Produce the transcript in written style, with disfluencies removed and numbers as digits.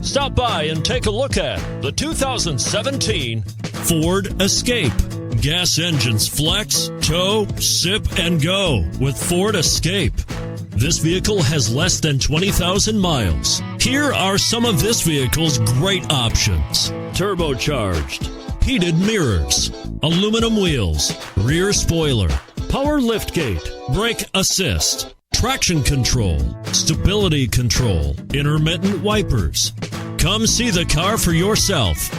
Stop by and take a look at the 2017 Ford Escape. Gas engines flex, tow, sip, and go with Ford Escape. This vehicle has less than 20,000 miles. Here are some of this vehicle's great options: turbocharged, heated mirrors, aluminum wheels, rear spoiler, power liftgate, brake assist, traction control, stability control, intermittent wipers. Come see the car for yourself.